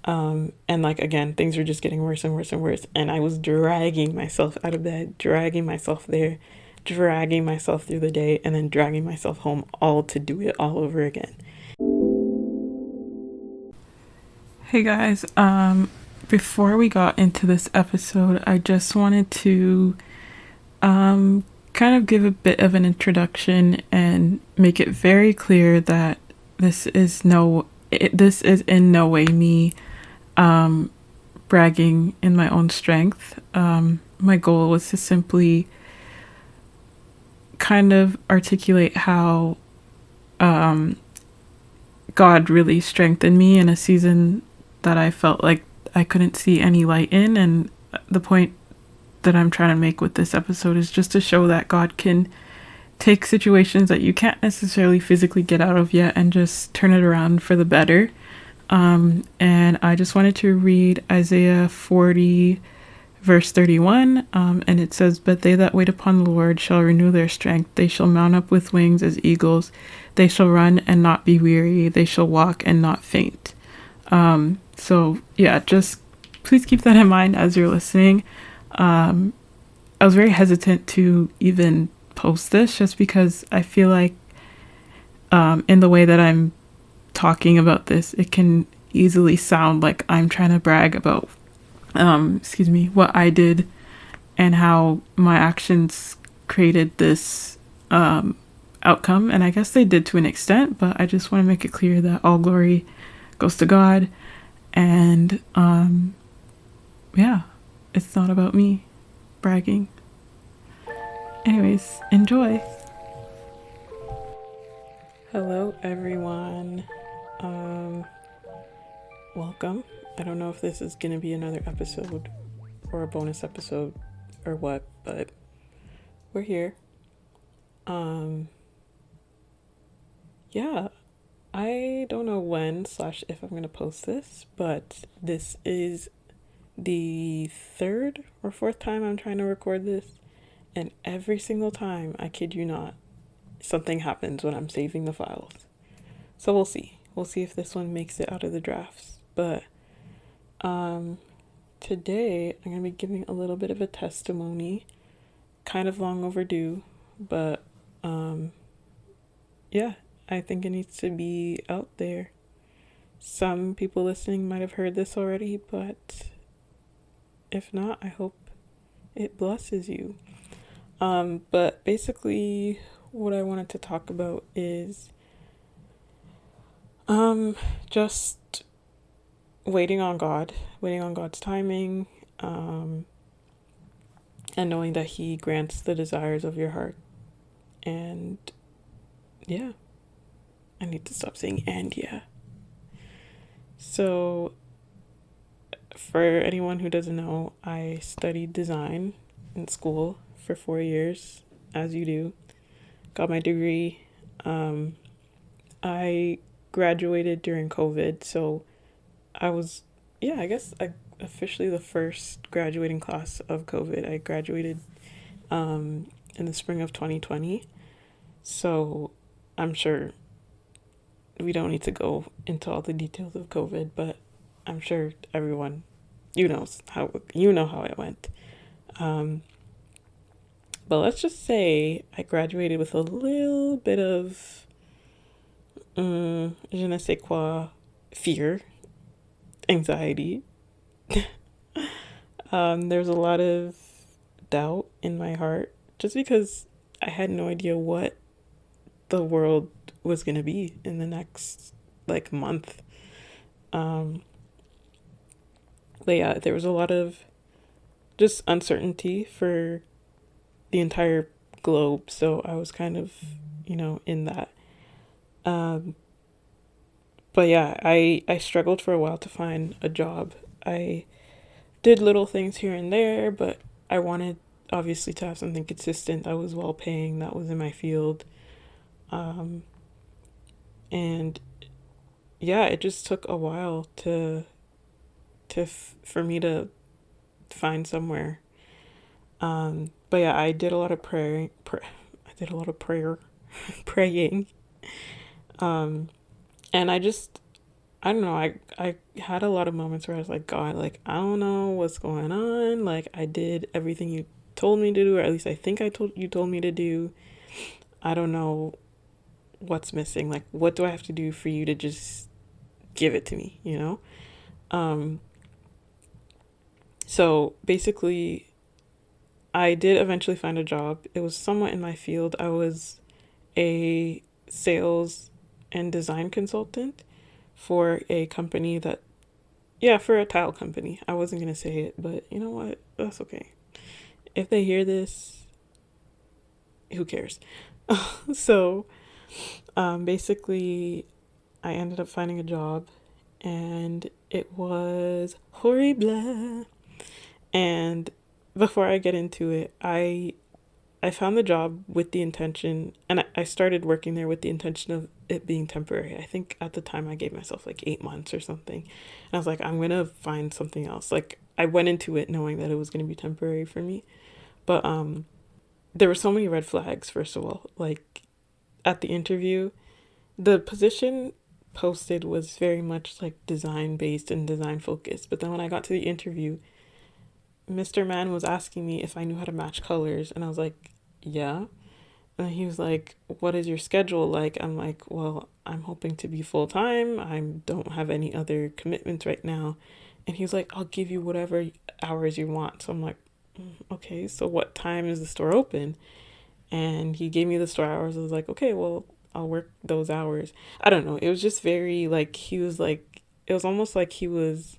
And like, again, things were just getting worse and worse and worse. And I was dragging myself out of bed, dragging myself there, dragging myself through the day, and then dragging myself home, all to do it all over again. Hey guys, before we got into this episode, I just wanted to kind of give a bit of an introduction and make it very clear that this is in no way me bragging in my own strength. My goal was to simply kind of articulate how God really strengthened me in a season that I felt like I couldn't see any light in. And the point that I'm trying to make with this episode is just to show that God can take situations that you can't necessarily physically get out of yet and just turn it around for the better. And I just wanted to read Isaiah 40, verse 31, and it says, "But they that wait upon the Lord shall renew their strength. They shall mount up with wings as eagles. They shall run and not be weary. They shall walk and not faint." So yeah, just please keep that in mind as you're listening. I was very hesitant to even post this just because I feel like in the way that I'm talking about this, it can easily sound like I'm trying to brag about what I did and how my actions created this outcome. And I guess they did to an extent, but I just want to make it clear that all glory goes to God. And yeah, it's not about me bragging. Anyways, enjoy. Hello, everyone. Welcome. I don't know if this is going to be another episode or a bonus episode or what, but we're here. Yeah, I don't know when / if I'm going to post this, but this is the third or fourth time I'm trying to record this. And every single time, I kid you not, something happens when I'm saving the files. So we'll see. We'll see if this one makes it out of the drafts. But today I'm going to be giving a little bit of a testimony. Kind of long overdue, but yeah, I think it needs to be out there. Some people listening might have heard this already, but if not, I hope it blesses you. But basically what I wanted to talk about is just waiting on God, waiting on God's timing, and knowing that He grants the desires of your heart. And yeah, I need to stop saying "and yeah." So for anyone who doesn't know, I studied design in school for 4 years, as you do. Got my degree. I graduated during COVID, so I guess I officially the first graduating class of COVID. I graduated in the spring of 2020. So I'm sure we don't need to go into all the details of COVID, but I'm sure everyone you know how it went. But let's just say I graduated with a little bit of je ne sais quoi, fear, anxiety. There's a lot of doubt in my heart just because I had no idea what the world was going to be in the next like month. But yeah, there was a lot of just uncertainty for the entire globe. So I was kind of, in that. But yeah, I struggled for a while to find a job. I did little things here and there, but I wanted obviously to have something consistent that was well paying, that was in my field. And yeah, it just took a while for me to find somewhere. But yeah, I did a lot of I did a lot of prayer, praying. And I don't know. I had a lot of moments where I was like, God, like I don't know what's going on. Like I did everything you told me to do, or at least I think you told me to do. I don't know what's missing. Like what do I have to do for you to just give it to me, you know? Um so basically I did eventually find a job. It was somewhat in my field. I was a sales and design consultant for a company that, yeah, for a tile company. I wasn't going to say it, but you know what? That's okay. If they hear this, who cares? So basically, I ended up finding a job and it was horrible. And before I get into it, I found the job with the intention, and I started working there with the intention of it being temporary. I think at the time I gave myself like 8 months or something. And I was like, I'm going to find something else. Like, I went into it knowing that it was going to be temporary for me. But there were so many red flags, first of all. Like, at the interview, the position posted was very much like design based and design focused. But then when I got to the interview, Mr. Man was asking me if I knew how to match colors. And I was like, yeah. And he was like, "What is your schedule like?" I'm like, "Well, I'm hoping to be full time. I don't have any other commitments right now." And he was like, "I'll give you whatever hours you want." So I'm like, "Okay, so what time is the store open?" And he gave me the store hours. I was like, "Okay, well, I'll work those hours." I don't know. It was just very like, he was like, it was almost like it was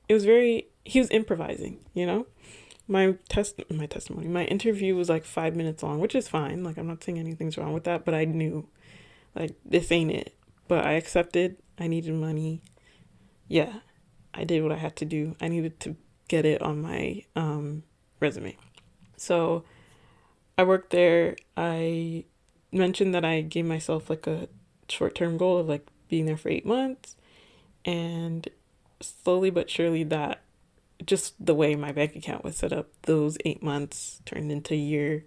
very, he was improvising, you know? My testimony, my interview was like 5 minutes long, which is fine. Like, I'm not saying anything's wrong with that, but I knew, like, this ain't it. But I accepted. I needed money. Yeah, I did what I had to do. I needed to get it on my resume. So I worked there. I mentioned that I gave myself like a short term goal of like being there for 8 months, and slowly but surely that, just the way my bank account was set up, those 8 months turned into a year,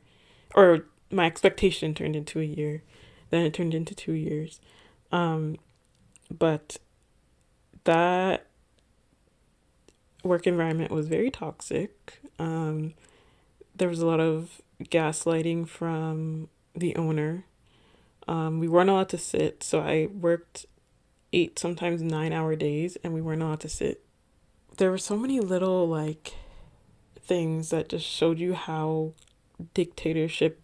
or my expectation turned into a year, then it turned into 2 years. Um, but that work environment was very toxic. There was a lot of gaslighting from the owner. We weren't allowed to sit, so I worked 8, sometimes 9 hour days, and we weren't allowed to sit. There were so many little like things that just showed you how dictatorship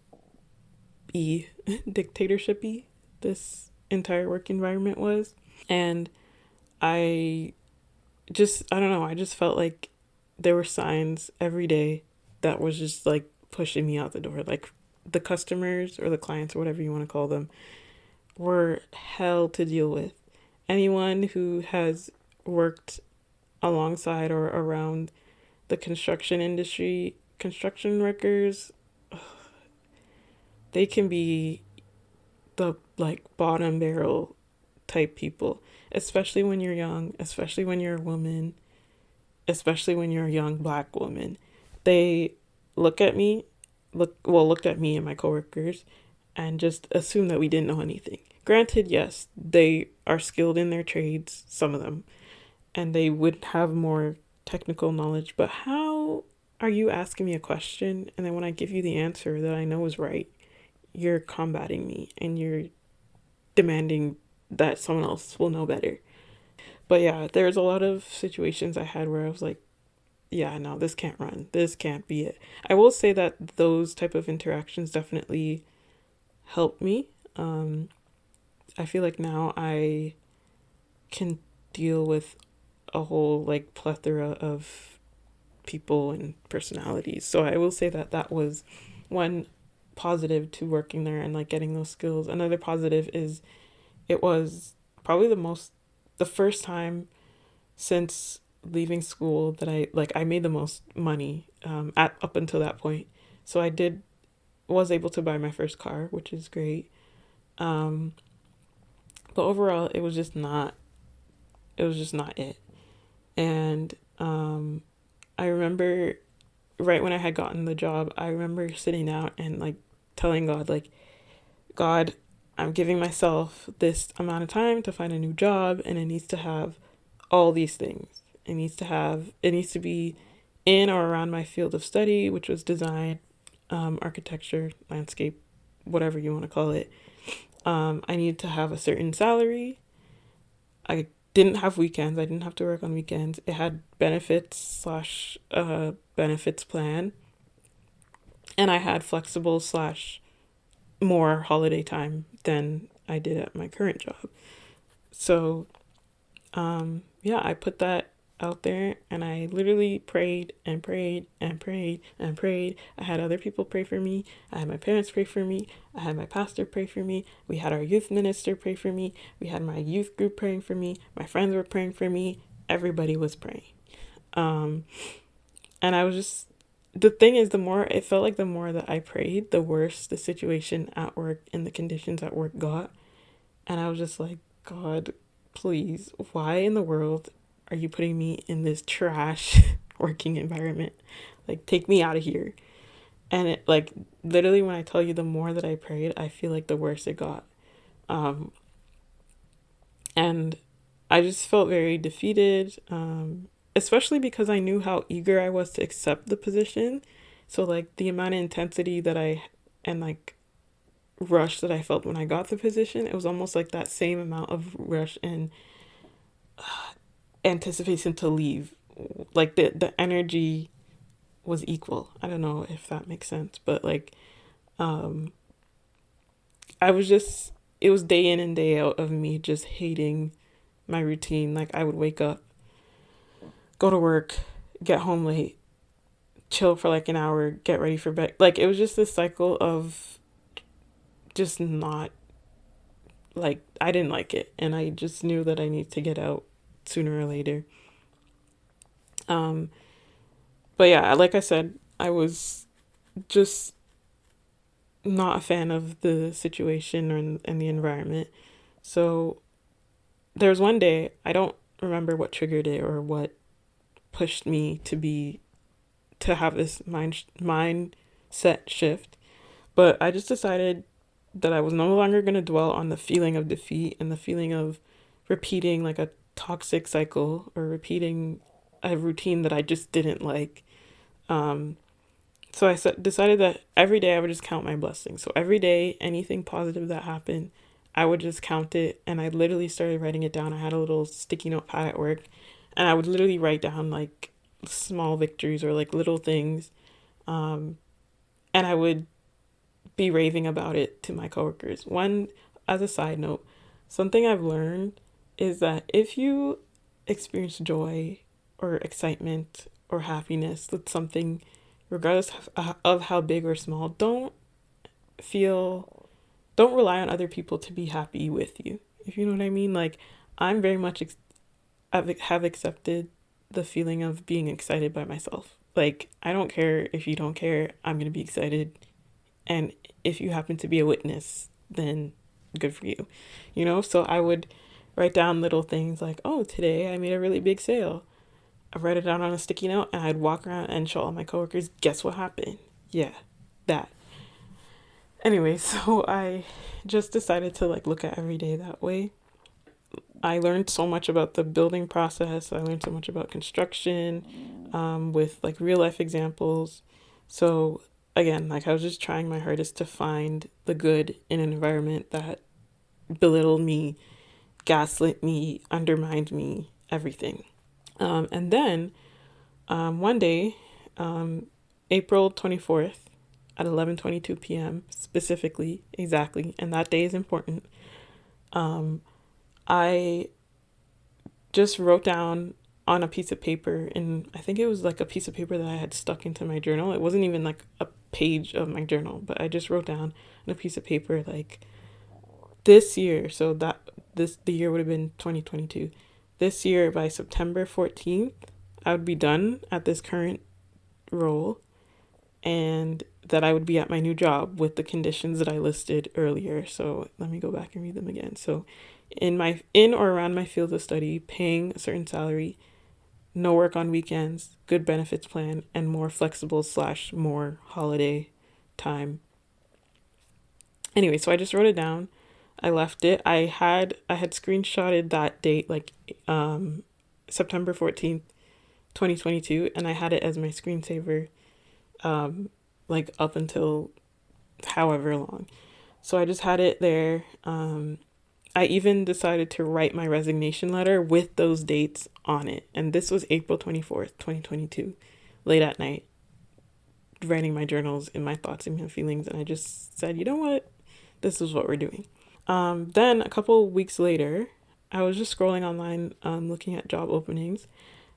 dictatorshipy this entire work environment was. And I I don't know, I just felt like there were signs every day that was just like pushing me out the door. Like, the customers or the clients or whatever you want to call them were hell to deal with. Anyone who has worked alongside or around the construction industry, construction workers, they can be the like bottom barrel type people, especially when you're young, especially when you're a woman, especially when you're a young black woman. They look at me, looked at me and my coworkers, and just assumed that we didn't know anything. Granted, yes, they are skilled in their trades, some of them, and they would have more technical knowledge, but how are you asking me a question and then when I give you the answer that I know is right, you're combating me and you're demanding that someone else will know better? But yeah, there's a lot of situations I had where I was like, yeah, no, this can't run. This can't be it. I will say that those type of interactions definitely helped me. I feel like now I can deal with a whole like plethora of people and personalities. So I will say that that was one positive to working there and like getting those skills. Another positive is it was probably the first time since leaving school that I made the most money at up until that point. So I did was able to buy my first car, which is great. Um, but overall, it was just not it. And I remember right when I had gotten the job, I remember sitting out and like telling God, like, God, I'm giving myself this amount of time to find a new job, and it needs to have all these things. It needs to be in or around my field of study, which was design, architecture, landscape, whatever you want to call it. I need to have a certain salary. I didn't have weekends. I didn't have to work on weekends. It had benefits slash benefits plan, and I had flexible slash more holiday time than I did at my current job. So yeah, I put that out there, and I literally prayed and prayed and prayed and prayed. I had other people pray for me. I had my parents pray for me. I had my pastor pray for me. We had our youth minister pray for me. We had my youth group praying for me. My friends were praying for me. Everybody was praying. And I was just, the thing is, it felt like the more that I prayed, the worse the situation at work and the conditions at work got. And I was just like, God, please, why in the world are you putting me in this trash working environment? Like, take me out of here. And it, like, literally, when I tell you the more that I prayed, I feel like the worse it got. And I just felt very defeated, especially because I knew how eager I was to accept the position. So, like, the amount of intensity and like rush that I felt when I got the position, it was almost like that same amount of rush and anticipation to leave. Like, the energy was equal. I don't know if that makes sense, but like, I was just, it was day in and day out of me just hating my routine. Like, I would wake up, go to work, get home late, chill for like an hour, get ready for bed. Like, it was just this cycle of just not, like, I didn't like it, and I just knew that I need to get out sooner or later. Um, but yeah, like I said, I was just not a fan of the situation and the environment. So there was one day, I don't remember what triggered it or what pushed me to have this mindset shift, but I just decided that I was no longer going to dwell on the feeling of defeat and the feeling of repeating like a toxic cycle or repeating a routine that I just didn't like. Um, so decided that every day I would just count my blessings. So every day, anything positive that happened, I would just count it. And I literally started writing it down. I had a little sticky notepad at work, and I would literally write down like small victories or like little things. And I would be raving about it to my coworkers. One, as a side note, something I've learned is that if you experience joy or excitement or happiness with something, regardless of how big or small, feel, don't rely on other people to be happy with you. If you know what I mean? Like, I'm very much, have accepted the feeling of being excited by myself. Like, I don't care if you don't care, I'm going to be excited. And if you happen to be a witness, then good for you. You know, so I would write down little things like, oh, today I made a really big sale. I write it down on a sticky note, and I'd walk around and show all my coworkers, guess what happened? Yeah, that. Anyway, so I just decided to like look at every day that way. I learned so much about the building process. I learned so much about construction, with like real life examples. So again, like, I was just trying my hardest to find the good in an environment that belittled me, gaslit me, undermined me, everything. And then one day, April 24th at 11:22 p.m. specifically, exactly, and that day is important. I just wrote down on a piece of paper, and I think it was like a piece of paper that I had stuck into my journal. It wasn't even like a page of my journal, but I just wrote down on a piece of paper like, this year, so that the year would have been 2022. This year, by September 14th, I would be done at this current role, and that I would be at my new job with the conditions that I listed earlier. So let me go back and read them again. So in or around my field of study, paying a certain salary, no work on weekends, good benefits plan, and more flexible slash more holiday time. Anyway, so I just wrote it down. I left it. I had screenshotted that date, like September 14th, 2022, and I had it as my screensaver, like up until however long. So I just had it there. I even decided to write my resignation letter with those dates on it. And this was April 24th, 2022, late at night, writing my journals and my thoughts and my feelings. And I just said, you know what? This is what we're doing. Then a couple weeks later, I was just scrolling online, looking at job openings.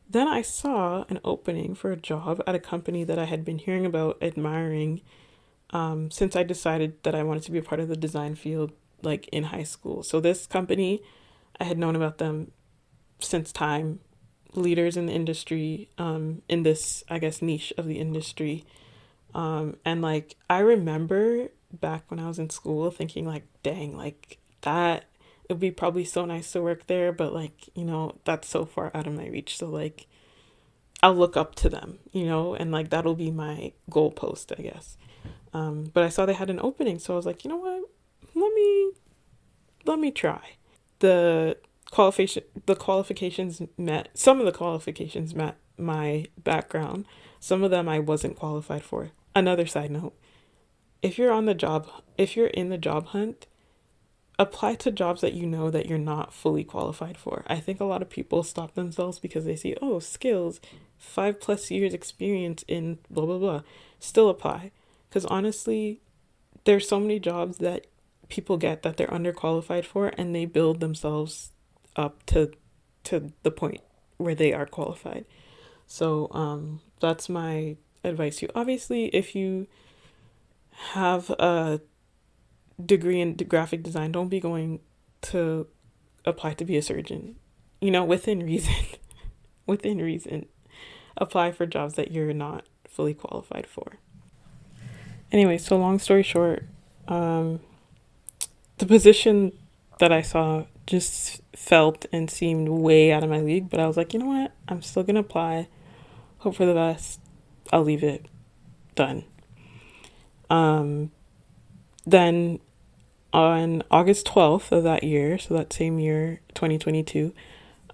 Then I saw an opening for a job at a company that I had been hearing about, admiring, since I decided that I wanted to be a part of the design field, like in high school. So this company, I had known about them since time, leaders in the industry, in this, I guess, niche of the industry. And like, I remember back when I was in school thinking, like, dang, like that, it would be probably so nice to work there, but like, that's so far out of my reach. So like, I'll look up to them, and like that'll be my goalpost, I guess. But I saw they had an opening, so I was like, you know what? Let me try. The qualifications met some of the qualifications met my background. Some of them I wasn't qualified for. Another side note, if you're in the job hunt, apply to jobs that you know that you're not fully qualified for. I think a lot of people stop themselves because they see, oh, skills, 5+ years experience in blah blah blah. Still apply. Because honestly, there's so many jobs that people get that they're underqualified for, and they build themselves up to the point where they are qualified. So that's my advice to you. Obviously, if you have a degree in graphic design, don't be going to apply to be a surgeon. Within reason. Within reason. Apply for jobs that you're not fully qualified for. Anyway, so long story short, the position that I saw just felt and seemed way out of my league, but I was like, you know what? I'm still gonna apply. Hope for the best. I'll leave it. Done. Then on August 12th of that year, so that same year, 2022,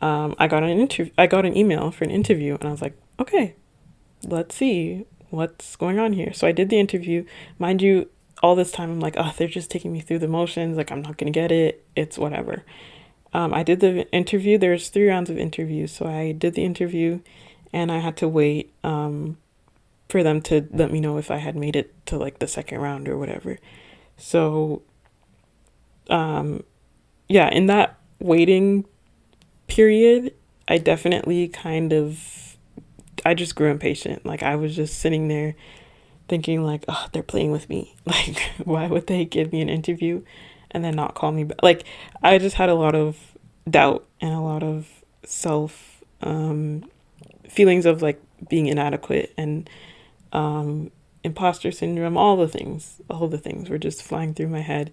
I got an email for an interview, and I was like, okay, let's see what's going on here. So I did the interview. Mind you, all this time I'm like, oh, they're just taking me through the motions. Like, I'm not gonna get it. It's whatever. I did the interview. There's 3 rounds of interviews, so I did the interview, and I had to wait for them to let me know if I had made it to like the second round or whatever. So yeah, in that waiting period, I definitely I just grew impatient. Like, I was just sitting there thinking like, oh, they're playing with me. Like, why would they give me an interview and then not call me back? Like, I just had a lot of doubt and a lot of self feelings of like being inadequate and imposter syndrome. All the things were just flying through my head.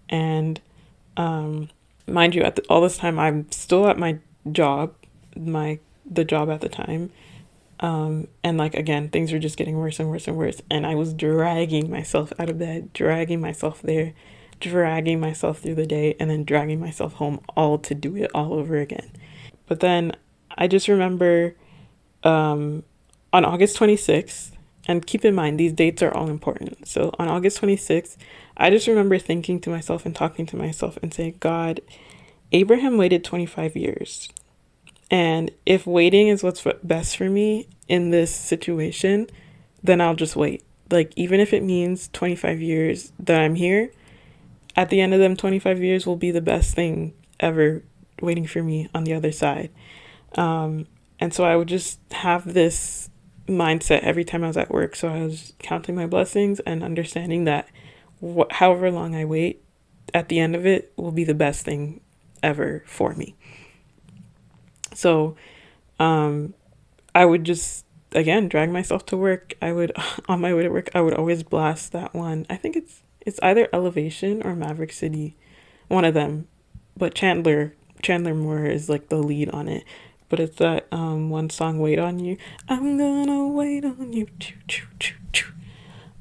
And mind you, all this time, I'm still at my job, the job at the time. And like, again, things were just getting worse and worse and worse. And I was dragging myself out of bed, dragging myself there, dragging myself through the day, and then dragging myself home, all to do it all over again. But then I just remember on August 26th, and keep in mind, these dates are all important. So on August 26th, I just remember thinking to myself and talking to myself and saying, God, Abraham waited 25 years. And if waiting is what's best for me in this situation, then I'll just wait. Like, even if it means 25 years that I'm here, at the end of them 25 years will be the best thing ever waiting for me on the other side. And so I would just have this mindset every time I was at work. So I was counting my blessings and understanding that however long I wait, at the end of it will be the best thing ever for me. So I would just, again, drag myself to work. I would, on my way to work, I would always blast that one. I think it's either Elevation or Maverick City, one of them. But Chandler Moore is like the lead on it. But it's that one song, Wait on You. I'm gonna wait on you. Choo, choo, choo, choo.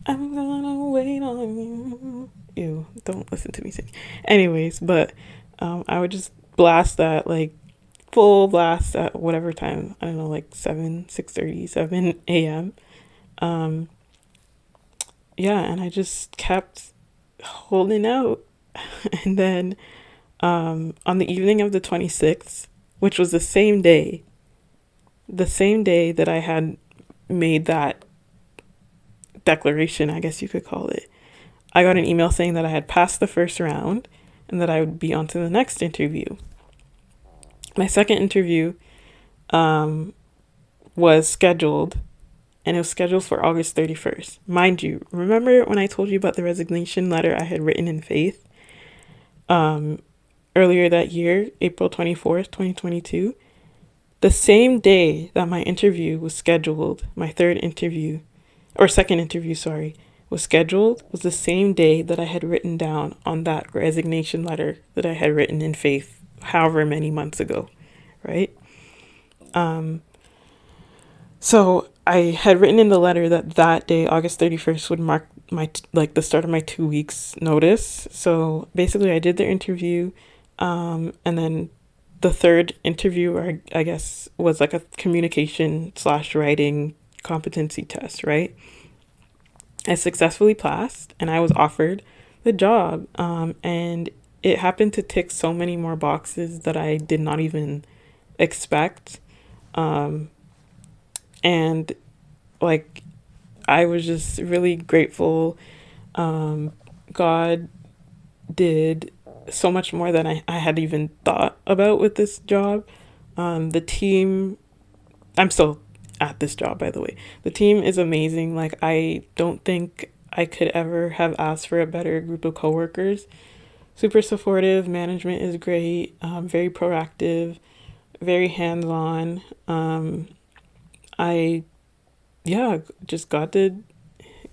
I'm gonna wait on you. Ew, don't listen to me sing. Anyways, but I would just blast that, like full blast at whatever time. I don't know, like 6:30, 7 a.m. Um, yeah, and I just kept holding out. And then on the evening of the 26th, which was the same day that I had made that declaration, I guess you could call it, I got an email saying that I had passed the first round and that I would be on to the next interview. My second interview um, was scheduled, and it was scheduled for August 31st. Mind you, remember when I told you about the resignation letter I had written in faith um, earlier that year, April 24th, 2022? The same day that my interview was scheduled, my third interview, or second interview, sorry, was scheduled, was the same day that I had written down on that resignation letter that I had written in faith however many months ago, right? Um, so I had written in the letter that that day, August 31st, would mark my like the start of my 2 weeks notice. So basically I did the interview, and then the third interview, or I guess, was like a communication slash writing competency test, right? I successfully passed and I was offered the job. And it happened to tick so many more boxes that I did not even expect. Um, and like, I was just really grateful. God did so much more than I had even thought about with this job. The team, I'm still at this job, by the way. The team is amazing. Like, I don't think I could ever have asked for a better group of coworkers. Super supportive. Management is great. Very proactive. Very hands on. I yeah, just God did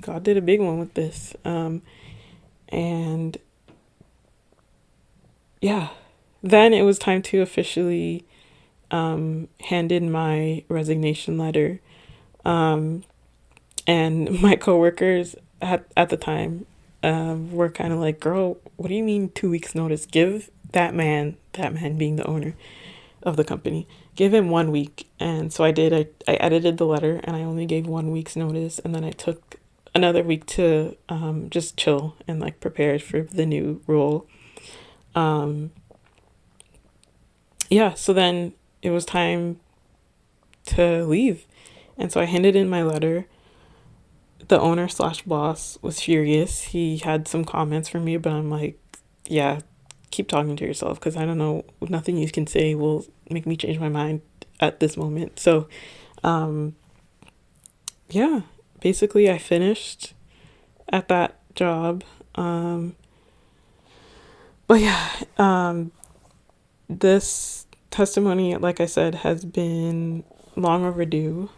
a big one with this. And yeah, then it was time to officially hand in my resignation letter. Um, and my coworkers at the time were kind of like, "Girl, what do you mean 2 weeks notice? Give that man being the owner of the company, give him 1 week." And so I did. I edited the letter and I only gave 1 week's notice, and then I took another week to just chill and like prepare for the new role. Um, yeah, so then it was time to leave, and so I handed in my letter. The owner slash boss was furious. He had some comments for me, but I'm like, yeah, keep talking to yourself because I don't know, nothing you can say will make me change my mind at this moment. So, um, yeah, basically, I finished at that job. But yeah, this testimony, like I said, has been long overdue.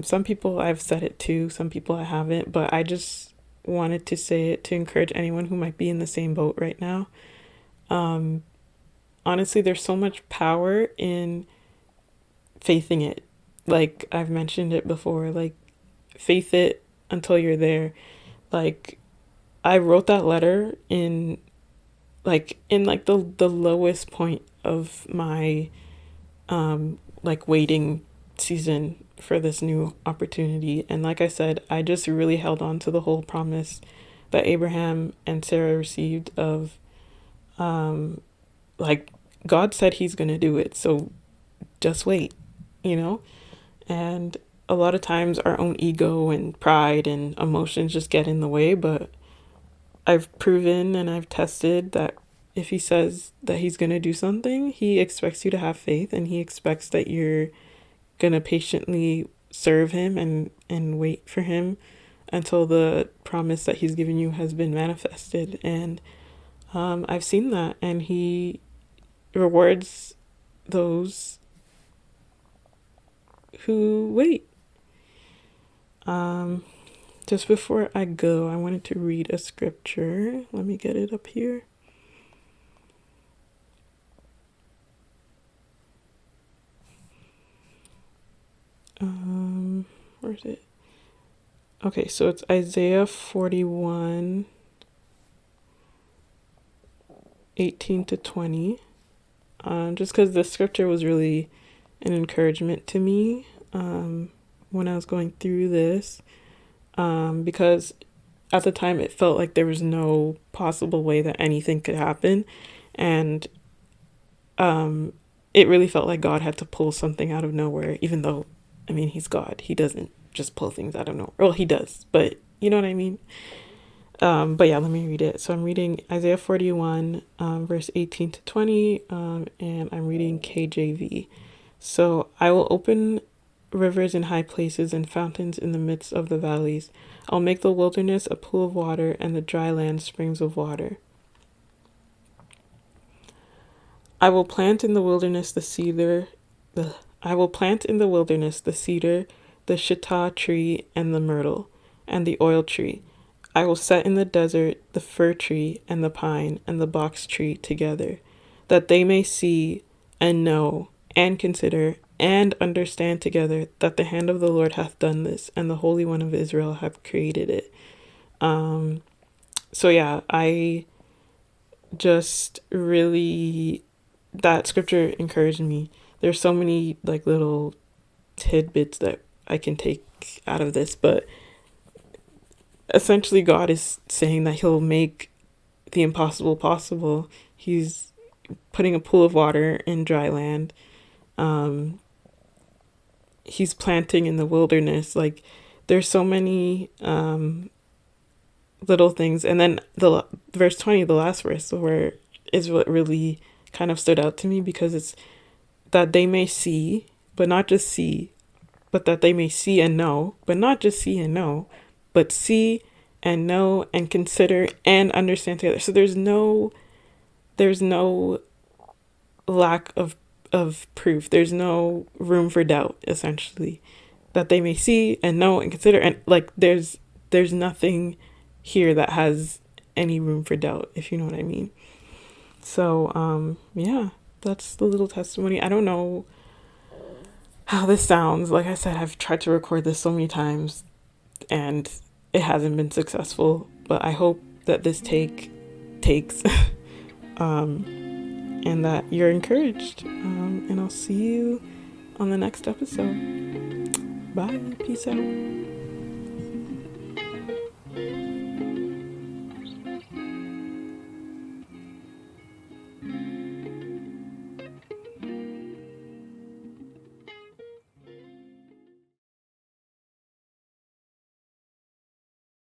Some people I've said it to, some people I haven't, but I just wanted to say it to encourage anyone who might be in the same boat right now. Um, Honestly, there's so much power in faithing it. Like I've mentioned it before, like faith it until you're there. Like I wrote that letter in like the lowest point of my like waiting season for this new opportunity. And like I said, I just really held on to the whole promise that Abraham and Sarah received of um like God said he's going to do it. So just wait, you know? And a lot of times our own ego and pride and emotions just get in the way, but I've proven and I've tested that if he says that he's going to do something, he expects you to have faith and he expects that you're going to patiently serve him and wait for him until the promise that he's given you has been manifested. And I've seen that, and he rewards those who wait. Um, just before I go, I wanted to read a scripture. Let me get it up here. Where is it? Okay, so it's Isaiah 41. 18 to 20, just because the scripture was really an encouragement to me when I was going through this, because at the time it felt like there was no possible way that anything could happen, and it really felt like God had to pull something out of nowhere, even though, I mean, he's God. He doesn't just pull things out of nowhere. Well, he does, but you know what I mean? But yeah, let me read it. So I'm reading Isaiah 41, verse 18 to 20, and I'm reading KJV. So I will open rivers in high places and fountains in the midst of the valleys. I'll make the wilderness a pool of water and the dry land springs of water. I will plant in the wilderness the cedar, the shittah tree, and the myrtle, and the oil tree. I will set in the desert the fir tree and the pine and the box tree together, that they may see and know and consider and understand together that the hand of the Lord hath done this, and the Holy One of Israel hath created it. So yeah, I just really, that scripture encouraged me. There's so many like little tidbits that I can take out of this, but essentially God is saying that he'll make the impossible possible. He's putting a pool of water in dry land. He's planting in the wilderness. Like, there's so many little things. And then the verse 20, the last verse, where is what really kind of stood out to me, because it's that they may see, but not just see, but that they may see and know, but not just see and know, but see and know and consider and understand together. So there's no lack of proof. There's no room for doubt, essentially. That they may see and know and consider, and like there's nothing here that has any room for doubt, if you know what I mean. So yeah, that's the little testimony. I don't know how this sounds. Like I said, I've tried to record this so many times and it hasn't been successful, but I hope that this takes and that you're encouraged. And I'll see you on the next episode. Bye. Peace out.